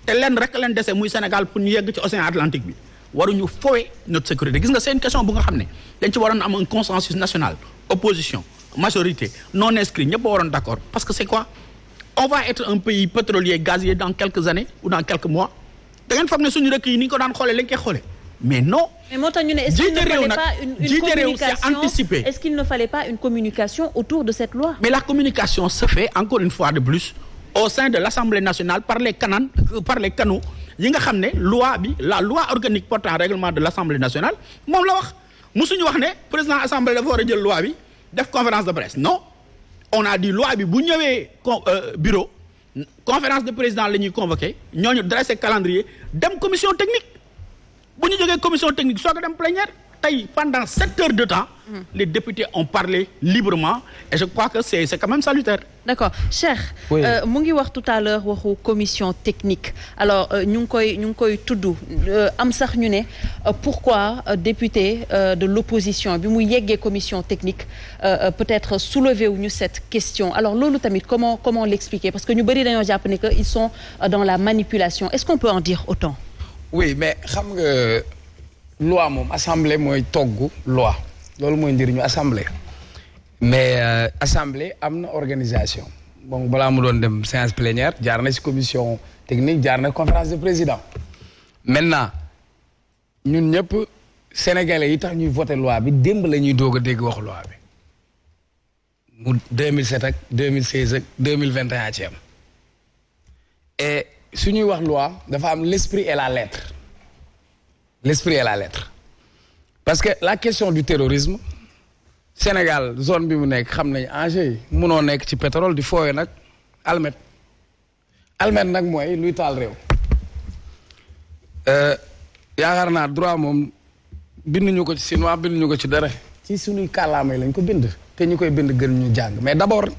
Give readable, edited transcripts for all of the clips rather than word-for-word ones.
te lenn rek leen dese muy Sénégal pour ñu yegg ci océan Atlantique bi waruñu fowe notre sécurité gis nga c'est une question bu nga xam ne dañ ci waroon am un consensus national opposition majorité non inscrit ñëpp a waroon d'accord parce que c'est quoi on va être un pays pétrolier gazier dans quelques années ou dans quelques mois da ngeen foog ne suñu dëkk yi ni ñu ko daan xoolee lañ koy xoolee mais non. mais moo tax ñu ne est-ce qu'il ne fallait pas une communication est-ce qu'il ne fallait pas une communication autour de cette loi. mais la communication se fait encore une fois de plus au sein de l'Assemblée nationale par les canaux yi nga xam ne la loi organique portant règlement de l'Assemblée nationale moom la wax musuñu wax ne président assemblée dafa war a jël loi bi def conférence de presse non on a dit loi bi bu ñëwee bureau conférence de président la ñuy convoqué ñooñu dressé calendrier dem commission technique bu ñu jógee commission technique soog a dem plénière tey pendant 7 heures de temps les députés ont parlé librement et je crois que c'est quand même salutaire. D'accord Cheikh. Oui. mu ngi wax tout à l'heure waxu commission technique alors ñu ngi koy tudd am sax ñu ne pourquoi député de l'opposition bi mu yeggee commission technique peut-être soulever wuñu cette question alors loolu tamit comment l'expliquer parce que ñu bari dañoo jàpp ne que ils sont dans la manipulation est-ce qu'on peut en dire autant. oui mais xam nga loi moom assemblée mooy togg loi loolu mooy njëriñu assemblée mais assemblée am na organisation bon balaa mu doon dem séance plénière jaar na ci commission technique jaar na conférence de président maintenant ñun ñëpp sénégalais yi tax ñuy voter loi bi démb la ñuy doog a dégg waxu loi bi mu 2007 ak 2016 ak 2021 ci am et su ñuy wax loi dafa am l'esprit et la lettre parce que la question du terrorisme Sénégal zone bi mu nekk xam nañ enjeu yi munoo nekk ci pétrole di fooye nag almet nag mooy luy taal réew yaakaar naa droit moom binduñu ko ci chinois binduñu ko ci dara ci suñuy kàllaamay lañ ko bind te ñu koy bind gën ñu jàng mais d'abord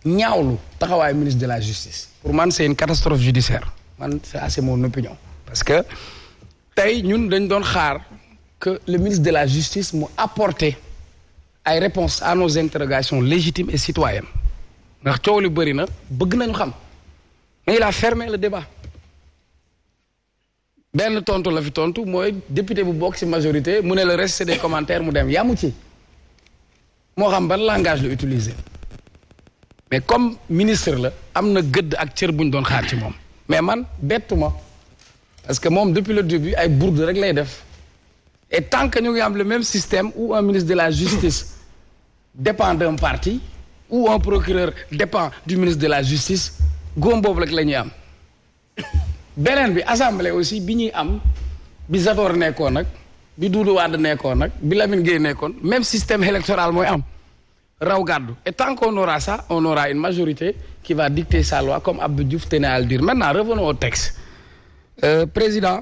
ñaawlu taxawaay ministre de la justice pour man c'est une catastrophe judiciaire man c'est assez mon opinion parce que tey ñun dañ doon xaar que le ministre de la justice mu apporter ay réponses à nos interrogations légitimes et citoyennes ndax coow li bëri na bëgg nañu xam mais il a fermé le débat benn tontu la fi tontu mooy député bu bokk ci majorité mu ne le reste c'est des commentaires mu dem yamu ci moo xam ban langage la utiliser mais comme ministre la am na gëdd ak cër bu ñu doon xaar ci moom mais man bettuma parce que moom depuis le début ay bourde rek lay def et tant que ñu ngi am le même système où un ministre de la justice dépend d'un parti ou un procureur dépend du ministre de la justice góom boobu rek la ñuy am beneen bi assemblée aussi bi ñuy am bi Zator nekkoon nag bi Doudou Wade nekkoon nag bi Lamine Gueye nekkoon même système électoral mooy am raw gàddu et tant qu'on aura ça on aura une majorité qui va dicter sa loi comme Abdou Diouf tenait à le dire maintenant revenons au texte président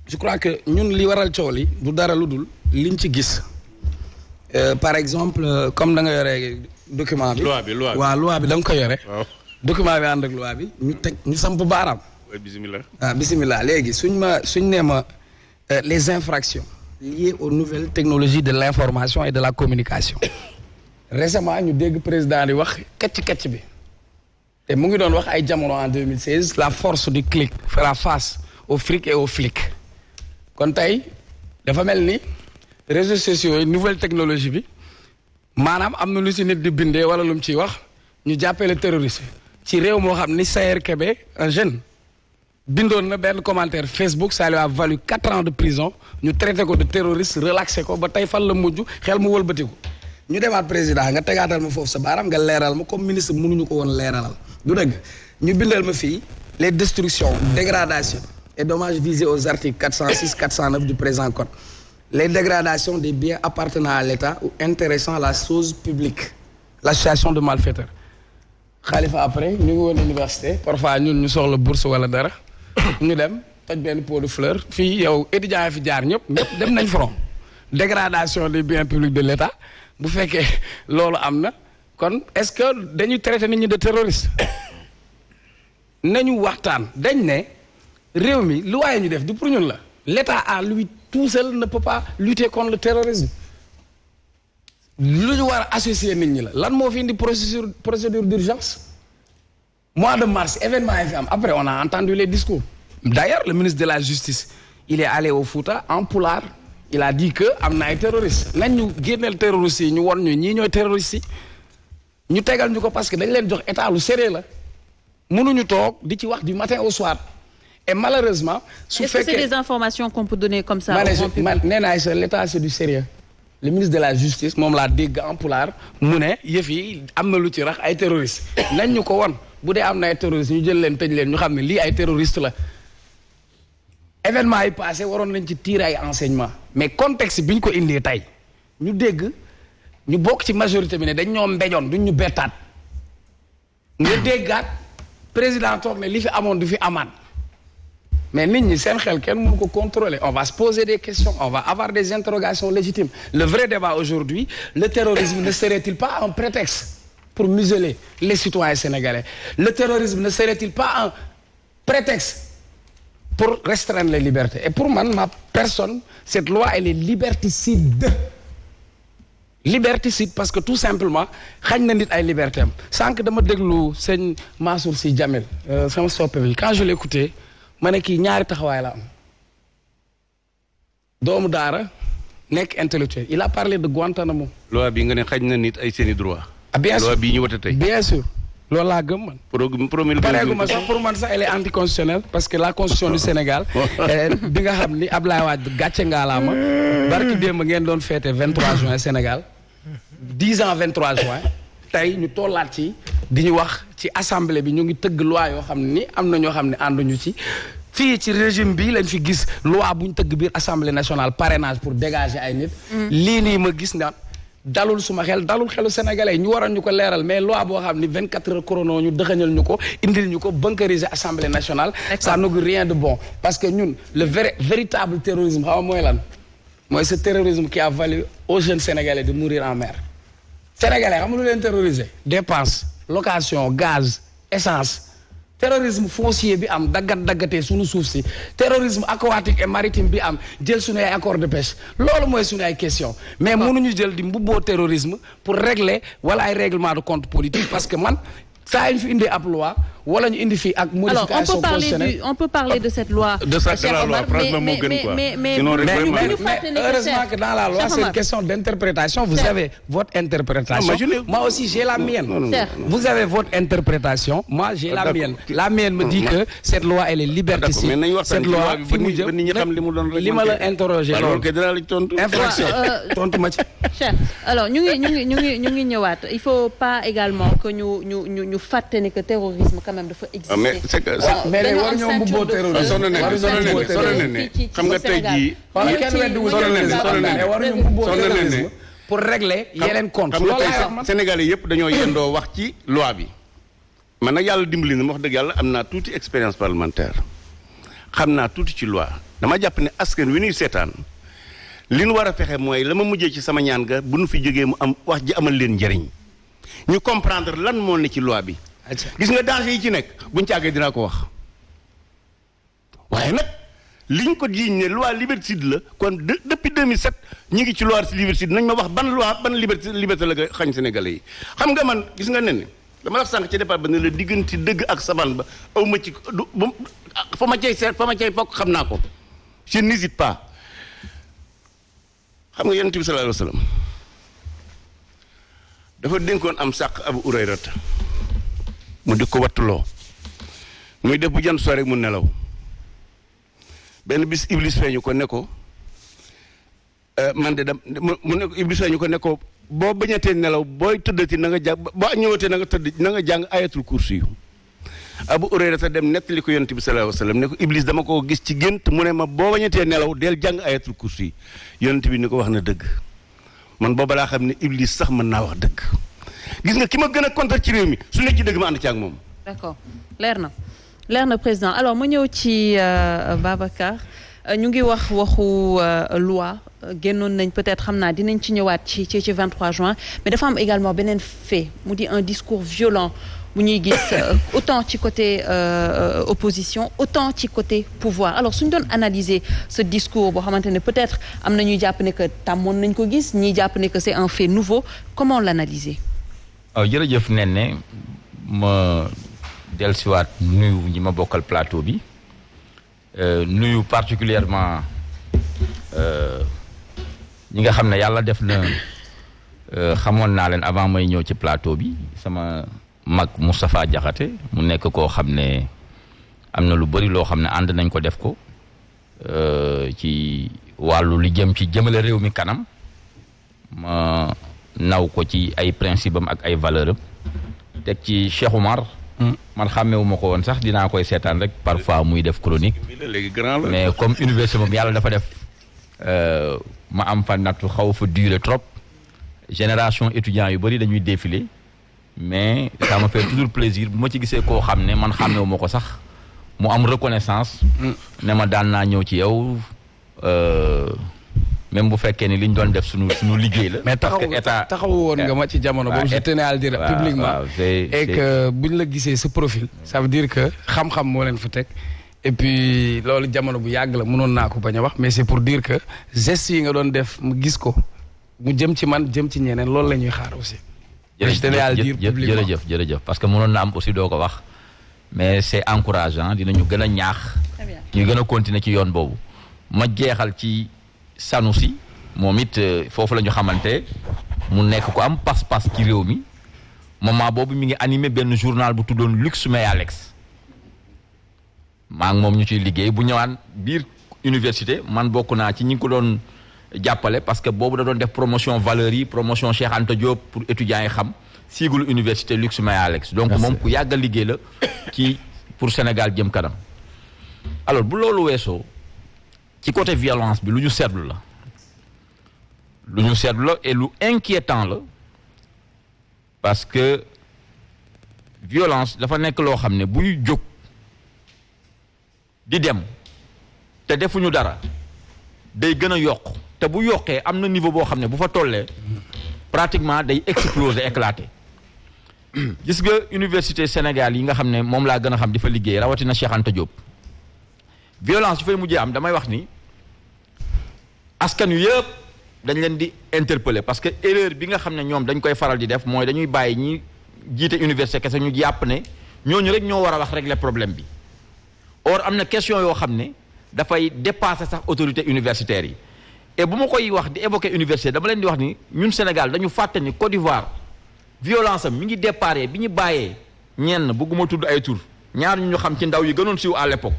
je crois que ñun li waral coow li du dara lu dul liñ ci gis par exemple comme da nga yore document bi. loi bi da nga ko yore. waaw document bi ànd ak loi bi ñu samp baaraam. bismillah léegi suñ nee ma les infractions liées aux nouvelles technologies de l'information et de la communication. récemment ñu dégg président di wax kacc bi te mu ngi doon wax ay jamono en 2016 la force du clic fera face aux frics et aux flics. kon tey dafa mel ni réseaux sociaux yi nouvelle technologie bi maanaam am na lu si nit di bindee wala lu mu ciy wax ñu jàppee le terroriste ci réew moo xam ni Sayer Kébé un jeune bindoon na benn commentaire Facebook ça lui a valu 4 ans de prison ñu traité ko de terroriste relaxé ko ba tey fan la mujj xel mu wëlbatiku ñu demaat président nga tegaatal ma foofu sa baaram nga leeral ma comme ministre mënuñu ko woon leeralal du dëgg ñu bindal ma fii les destructions dégradations et dommages visés aux articles 406 409 du présent code les dégradations des biens appartenant à l'État ou intéressant la chose publique l'association de malfaiteurs Khalifa après ñu ngi woon université parfois ñun ñu soxla bourse wala dara ñu dem toj benn pot de fleur fii yow étudiants yi fi jaar ñëpp dem nañ front dégradation des biens publics de l'État bu fekkee loolu am na kon est-ce que dañuy traiter nit ñi de terroristes nañu waxtaan dañ ne réew mi lu waaye ñu def du pour ñun la l'État à lui tout seul ne peut pas lutter contre le terrorisme lu ñu war a associer nit ñi la lan moo fi indi procédure d'urgence mois de mars événement yi fi am après on a entendu les discours d'ailleurs le ministre de la justice il est allé au Fouta en pulaar il a dit que am na ay terroristes nañ ñu génneel terroristes yi ñu won ñu ñii ñooy terroristes yi ñu tegal ñu ko parce que dañ leen jox état lu sérieux la mënuñu toog di ci wax du matin au soir et malheureusement. su fekkee est-ce que c'est des informations qu'on peut donner comme ça. nee naa l'état c'est du sérieux le ministre de la justice moom laa dégg en pulaar mu ne yëf yi am na lu ci rax ay terroristes nañ ñu ko won bu dee am na ay terroristes ñu jël leen tëj leen ñu xam ne lii ay terroristes la. événement yi passé waroon nañ ci tirer ay enseignements mais contexte bi ñu ko indee tey ñu dégg ñu bokk ci majorité bi ne dañ ñoo mbéjoon duñ ñu bettaat nga déggaat président toog ne li fi amoon du fi amaat mais nit ñi seen xel kenn mënu ko contrôler on va se poser des questions on va avoir des interrogations légitimes le vrai débat aujourd'hui le terrorisme ne serait-il pas un prétexte pour museler les citoyens sénégalais le terrorisme ne serait-il pas un prétexte pour restreindre les libertés et pour man ma personne cette loi elle est liberticide parce que tout simplement xañ na nit ay liberté am sànq dama déglu sëñ Mansour Sy Djamil sama soppe bi quand je l'écoutais ma ne kii ñaari taxawaay la am doomu daara nekk intellectuel il a parlé de Guantanamo. loi bi nga ne xañ na nit ay seeni droit. bien sûr loi bii ñu wote tey. bien sûr loolu laa gëm man. pareegu ma sax pour man sax elle est anticonstitutionnelle parce que la constitution du Sénégal bi nga xam ni Ablaye Wade gàcce ngaalaama barki démb ngeen doon fêté 23 juin Sénégal 10 ans 23 juin tey ñu tollaat ci di ñu wax ci assemblée bi ñu ngi tëgg loi yoo xam ne ni am na ñoo xam ne ànduñu ci fii ci régime bi lañ fi gis loi bu ñu tëgg biir assemblée nationale parrainage pour dégager ay nit. lii nii ma gis na dalul suma xel dalul xelu sénégalais ñu waroon ñu ko leeral mais loi boo xam ni 24 heures chrono ñu dëxañal ñu ko indil ñu ko bunkériser assemblée nationale. ça n'augure rien de bon parce que ñun le véritable terrorisme xam nga mooy lan mooy ce terrorisme qui a valu aux jeunes sénégalais de mourir en mer. sénégalais xam nga lu leen terroriser dépense location gaz essence terrorisme foncier bi am daggatee suñu suuf si terrorisme aquatique et maritime bi am jël suñu ay accord de pêche loolu mooy suñu ay question mais mënuñu jël di mbubboo terrorisme pour régler wala ay règlement de compte politique parce que man saa ñu fi indi ab loi wala ñu indi fii ak modification constitutionnelle on peut parler de cette loi. de cette loi franchement moo gën quoi. mais heureusement que dans la loi c'est une question d'interprétation vous avez votre interprétation moi aussi j'ai la mienne. vous avez votre interprétation moi j'ai la mienne. la mienne me dit que cette loi elle est liberticide. cette loi fi mu jëm li ma la interroger loolu infraction tontu ma ci. cher alors ñu ngi ñëwaat il faut pas également que ñu fàtte ne que terrorisme quand même dafa exister. mais c'est que mais war ñoo mbubboo terrorisme sonn nañ xam nga tey jii. kenn weddiwul terrorisme mais war ñu mbubboo terrorisme pour régler yeneen compte. xam nga tey Sénégalais yëpp dañoo yendoo wax ci loi bi. man nag yàlla dimbali na ma wax dëgg yàlla am naa tuuti expérience parlementaire xam naa tuuti ci loi dama jàpp ne askan wi ñuy seetaan li ñu war a fexe mooy la ma mujjee ci sama ñaan ga bu nu fi jógee mu am wax ji amal leen njëriñ ñu comprendre lan moo ne ci loi bi. gis nga danger yi ci nekk buñ ci àggee dinaa ko wax waaye nag liñ ko jiiñ ne loi liberticide la kon depuis 2007 ñu ngi ci loi liberticide nañ ma wax ban loi ban liberté la xañ Sénégalais yi xam nga man gis nga ne dama la sànq ci départ ba ne la diggante dëgg ak saban ba aw ma ci fa ma cay seet fa ma cay bokk xam naa ko je n'hésite pas xam nga Yonent bi sallallahu alayhi wa sallam dafa dénkoon am sàq Abu Hurayrata mu di ko wattuloo muy def bu jant soo rek mu nelaw benn bis Iblis feeñu ko ne ko man de mu ne ko Iblis feeñu ko ne ko boo bañatee nelaw booy tëddati na nga jàng boo ñëwatee na nga tëdd na nga jàng ayatul kursi yu Abu Hurayrata dem nettali ko Yonent bi sallallahu alayhi wa sallam ne ko Iblis dama ko gis ci gént mu ne ma boo bañatee nelaw del jàng ayatul kursi yi Yonent bi ni ko wax na dëgg man booba laa xam ne Iblis sax mën naa wax dëgg gis nga ki ma gën a kontaan ci réew mi su nekk ci dëgg ma ànd ci ak moom. d'accord leer na président alors ma ñëw ci Babacar ñu ngi wax waxu loi génnoon nañ peut-être xam naa dinañ ci ñëwaat ci 23 juin mais dafa am également beneen fait mu di un discours violent bu ñuy gis autant ci côté opposition autant ci côté pouvoir alors suñ doon analyser ce discours boo xamante ne peut-être am na ñuy jàpp ne que tàmmoon nañ ko gis ñiy jàpp ne que c'est un fait nouveau comment l'analyser. waaw jërëjëf Néné ma dellusiwaat nuyu ñi ma bokkal plateau bi nuyu particulièrement ñi nga xam ne yàlla def na xamoon naa leen avant may ñëw ci plateau bi sama mag Moustapha Diakhaté mu nekk koo xam ne am na lu bari loo xam ne ànd nañ ko def ko ci wàllu li jëm ci jëmale réew mi kanam ma naw ko ci ay principe am ak ay valeur am teg ci Cheikh Oumar man xàmmewu ma ko woon sax dinaa koy seetaan rek parfois muy def chronique mais comme université moom yàlla dafa def ma am fa nattu xaw fa durer trop génération étudiants yu bëri dañuy défiler mais ça me fait toujours plaisir bu ma ci gisee koo xam ne man xàmmewu ma ko sax mu am reconnaissance ne ma daan naa ñëw ci yow même bu fekkee ni li ñu doon def suñu liggéey la. mais parce que état taxawu woon nga ma ci jamono boobu je tenais à le dire publiquement et que buñ la gisee sa profil ça veut dire que xam-xam moo leen fa teg et puis loolu jamono bu yàgg la mënoon naa ko bañ a wax mais c'est pour dire que gestes yi nga doon def mu gis ko mu jëm ci man jëm ci ñeneen loolu la ñuy xaar aussi. je tenais à le dire publiquement jërëjëf parce que mënoon na am aussi doo ko wax mais c'est encourageant dinañu gën a ñaax. ñu gën a continuer ci yoon boobu ma jeexal ci. Sanoussi moom it foofu la ñu xamante mu nekk ko am pas-pas ci réew mi moment boobu mi ngi animé benn journal bu tuddoon Lux Mealex maa ngi moom ñu ciy liggéey bu ñëwaan biir université man bokk naa ci ñi ngi ko doon jàppale parce que boobu da doon def promotion valeurs yi promotion Cheikh Anta Diop pour étudiants yi xam siigul université Lux Mealex donc moom ku yàgg a liggéey la ci pour Sénégal jëm kanam alors bu loolu weesoo ci côté violence bi lu ñu seetlu la et lu inquiétant la parce que violence dafa nekk loo xam ne bu ñu jóg di dem te defuñu dara day gën a yokk te bu yokkee am na niveau boo xam ne bu fa tollee pratiquement day exploser éclater gis nga université Sénégal yi nga xam ne moom laa gën a xam di fa liggéey rawatina Cheikh Anta Diop violence yu fay mujjee am damay wax ni askan wi yëpp dañ leen di interpeller parce que erreur bi nga xam ne ñoom dañ koy faral di def mooy dañuy bàyyi ñi jiite université kese ñu jàpp ne ñooñu rek ñoo war a wax régler problème bi or am na question yoo xam ne dafay dépasser sax autorité universitaires yi et bu ma koy wax di évoquer université dama leen di wax ni ñun Sénégal dañu fàtte ni Côte d'Ivoire violence am mi ngi déparé bi ñu bàyyee ñenn bëgguma tudd ay tur ñaar ñu xam ci ndaw yi gënoon siiw à l'époque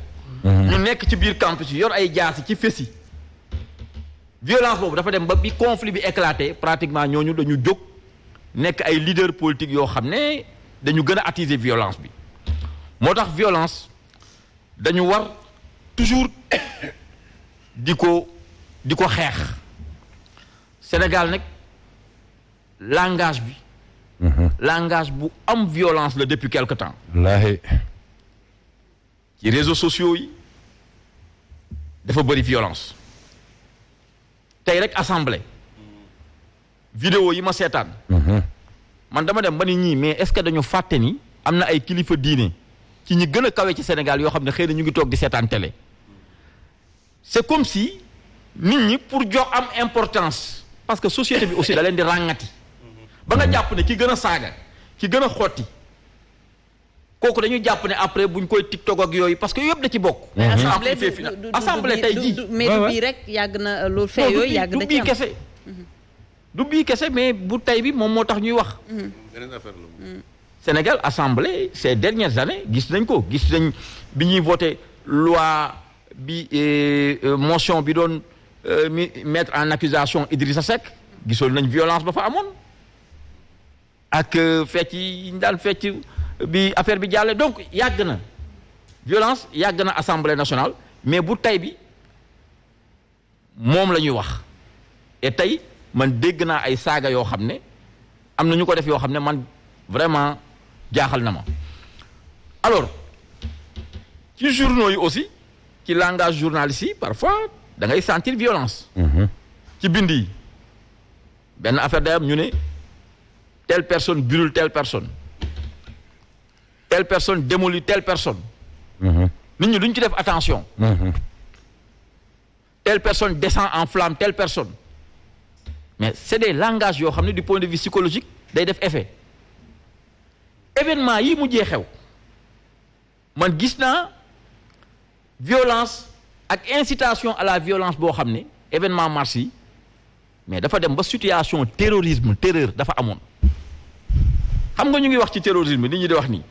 ñu nekk ci biir campus yi yor ay jaasi ci fesi violence boobu dafa dem ba bi conflit bi éclaté pratiquement ñooñu dañu jóg nekk ay leader politique yoo xam ne dañu gën a attiser violence bi moo tax violence dañu war toujours di ko xeex Sénégal nag langage bi langage bu am violence la depuis quelque temps wallaahi ci réseaux sociaux yi dafa bëri violence tey rek assemblée vidéo yi ma seetaan man dama dem ba ni ñii mais est-ce que dañu fàtte ni am na ay kilifa diine ci ñi gën a kawe ci Sénégal yoo xam ne xëy na ñu ngi toog di seetaan télé c'est comme si nit ñi pour jox am importance parce que société bi aussi da leen di ràngati ba nga jàpp ne ki gën a saaga ki gën a xotti kooku dañuy jàpp ne après buñ koy TikTok ak yooyu parce que yëpp da ci bokk. assemblée tey jii mais du bii rek yàgg na loolu fee yooyu yàgg na ci am du bii kese mais bu tey bi moom moo tax ñuy wax. Sénégal assemblée ces dernières années gis nañ bi ñuy voté loi bi motion bi doon mettre en accusation Idrissa Seck gisoon nañ violence ba fa amoon ak fecc yi ñu daan fecc. bi affaire bi jàllee donc yàgg na violence yàgg na assemblée nationale mais bu tey bi moom la ñuy wax et tey man dégg naa ay saaga yoo xam ne am na ñu ko def yoo xam ne man vraiment jaaxal na ma alors ci journaux yi aussi ci langage journaliste yi parfois da ngay sentir violence ci bind yi benn affaire day am ñu ne telle personne brûle telle personne telle personne démolit telle personne nit ñi duñ ci def attention telle personne descend en flamme telle personne mais c'est des langages yoo xam ne du point de vue psychologique day def effet événement yi mujjee xew man gis naa violence ak incitation à la violence boo xam ne événement mars yi mais dafa dem ba situation terreur dafa amoon xam nga ñu ngi wax ci terrorisme nit ñi di wax nii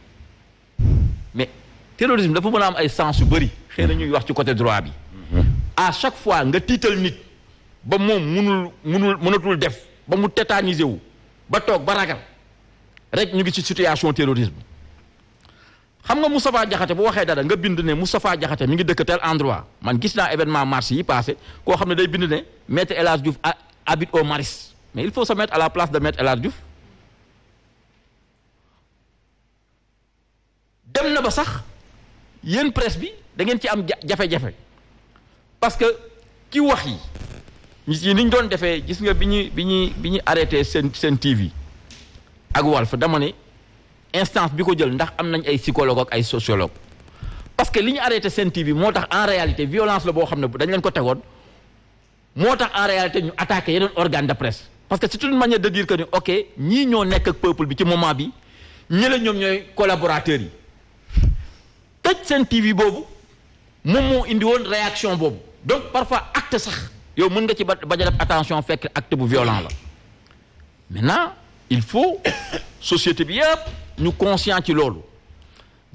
mais terrorisme dafa mën a am ay sens yu bëri xëy na ñuy wax ci côté droit bi à chaque fois nga tiital nit ba moom mënatul def ba mu tétanisé wu ba toog ba ragal rek ñu ngi ci situation terrorisme xam nga Moustapha Diakhaté bu waxee dara nga bind ne Moustapha Diakhaté mi ngi dëkk tel endroit man gis naa événement mars yi passé koo xam ne day bind ne Maître El Hadj Diouf habite au Maris mais il faut se mettre à la place de Maître El Hadj Diouf dem na ba sax yéen presse bi da ngeen ci am jafe-jafe parce que ki wax yi ni ñu doon defee gis nga bi ñu arrêté seen TV ak Walf dama ne instance bi ko jël ndax am nañ ay psychologue ak ay sociologue parce que li ñu arrêté seen TV moo tax en réalité violence la boo xam ne dañ leen ko tegoon moo tax en réalité ñu attaqué yeneen organe de presse parce que c'est une manière de dire que ni ok ñii ñoo nekk ak peuple bi ci moment bi ñi la ñoom ñooy collaborateurs yi tëj seen TV boobu moom moo indi woon réaction boobu donc parfois acte sax yow mën nga ci bañ a def attention fekk acte bu violent la maintenant il faut société bi yëpp ñu conscient ci loolu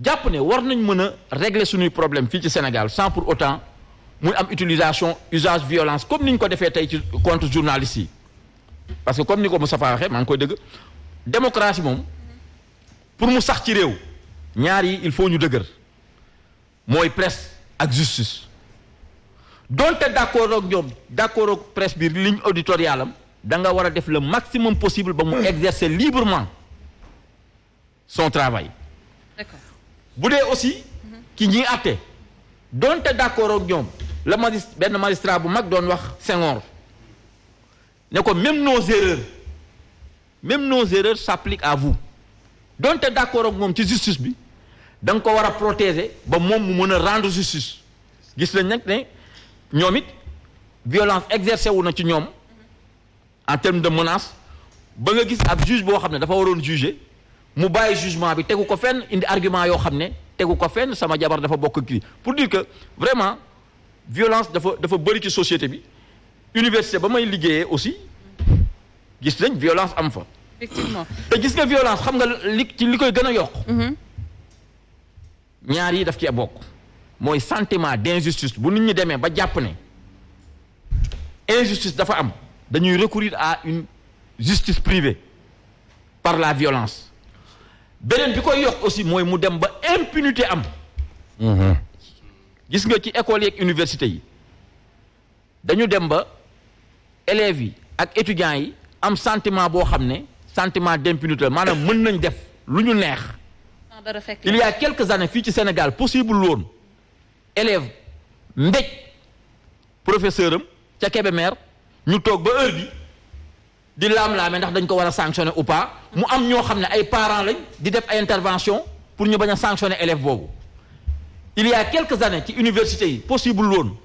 jàpp ne war nañ mën a régler suñuy problème fii ci Sénégal sans pour autant muy am usage violence comme ni ñu ko defee tey ci contre journalistes yi parce que comme ni ko Moustapha waxee maa ngi koy dëgg démocratie moom pour mu sax ci réew ñaar yi il faut ñu dëgër mooy presse ak justice donte d'accord ak ñoom d'accord ak presse bi ligne éditoriale am da nga war a def le maximum possible ba mu exercer librement son travail. D'accord. bu dee aussi ki ñiy àtte donte d'accord ak ñoom la benn magistrat bu mag doon wax Senghor ne ko même nos erreurs s'appliquent à vous donte d'accord ak moom ci justice bi da nga ko war a protéger ba moom mu mën a rendre justice gis nañ nag ne ñoom it violence exercée wu na ci ñoom en termes de menace ba nga gis ab juge boo xam ne dafa waroon juger mu bàyyi jugement bi tegu ko fenn indi argument yoo xam ne tegu ko fenn sama jabar dafa bokk kii pour dire que vraiment violence dafa bëri ci société bi université ba may liggéeyee aussi gis nañ violence am fa. Effectivement. te gis nga violence xam nga li koy gën a yokk. ñaar yi daf ci bokk. mooy sentiment d'injustice bu nit ñi demee ba jàpp ne injustice dafa am dañuy recourir à une justice privée par la violence beneen bi koy yokk aussi mooy mu dem ba impunité am. gis nga ci école yi ak université yi dañu dem ba élèves yi ak étudiants yi am sentiment boo xam ne sentiment d'impunité maanaam mën nañ def lu ñu neex. il y a quelques années fii ci Sénégal possible woon élève mbéj professeur am ca Kébémer ñu toog ba heure bi di laam-laame ndax dañ ko war a sanctionner ou pas mu am ñoo xam ne ay parents lañ di def ay intervention pour ñu bañ a sanctionner élève boobu il y a quelques années ci université yi possible woon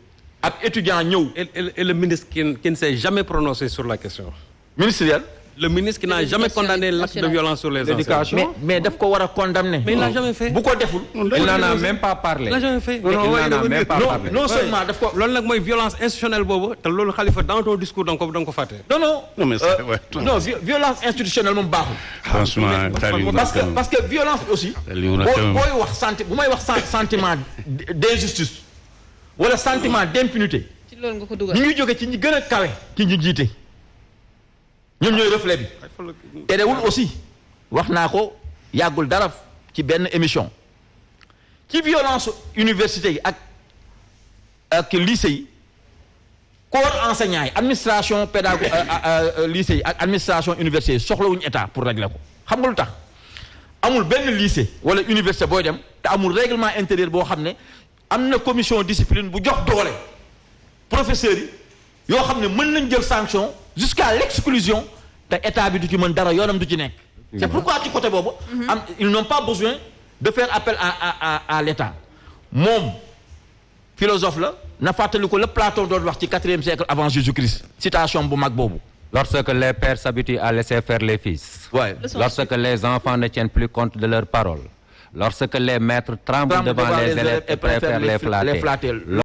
ab étudiant ñëw. Et le ministre qui ne s'est jamais prononcé sur la question. Ministériel. Le ministre qui n'a jamais condamné l'acte de violence sur les enseignants. Mais daf ko war a condamner. Mais il l'a jamais fait. bu ko deful. Il n'en a même pas parlé. Il l'a jamais fait. Non seulement daf ko. loolu nag mooy violence institutionnelle boobu te loolu Khalifa dans ton discours da nga ko fàtte. Non mais c'est ouais. Non violence institutionnelle moom baaxul. Franchement parce que violence aussi. booy wax bu may wax sentiment d'injustice wala sentiment d'impunité. ci loolu nga ko dugal. ñu ngi jóge ci ñi gën a kawe. ki ñu jiite. ñoom ñooy reflet bi. terewul aussi wax naa ko yàggul dara ci benn émission ci violence université yi ak lycée yi corps enseignant yi administration pédagogique lycée yi ak administration université yi soxlawuñu état pour régler ko xam nga lu tax amul benn lycée wala université booy dem te amul règlement intérieur boo xam ne am na commission discipline bu jox doole professeurs yi yoo xam ne mën nañ jël sanction jusqu'à l'exclusion te état bi du ci mën dara yoonam du ci nekk. c'est pourquoi ci côté boobu. ils n'ont pas besoin de faire appel à l'état moom philosophe la na fàttali ko le Platon doon wax ci 4e siècle avant Jésus-Christ citation bu mag boobu. Lorsque les pères s'habituent à laisser faire les fils. Ouais. Lorsque les enfants ne tiennent plus compte de leurs paroles. Lorsque les maîtres tremblent devant les élèves et préfèrent les flatter.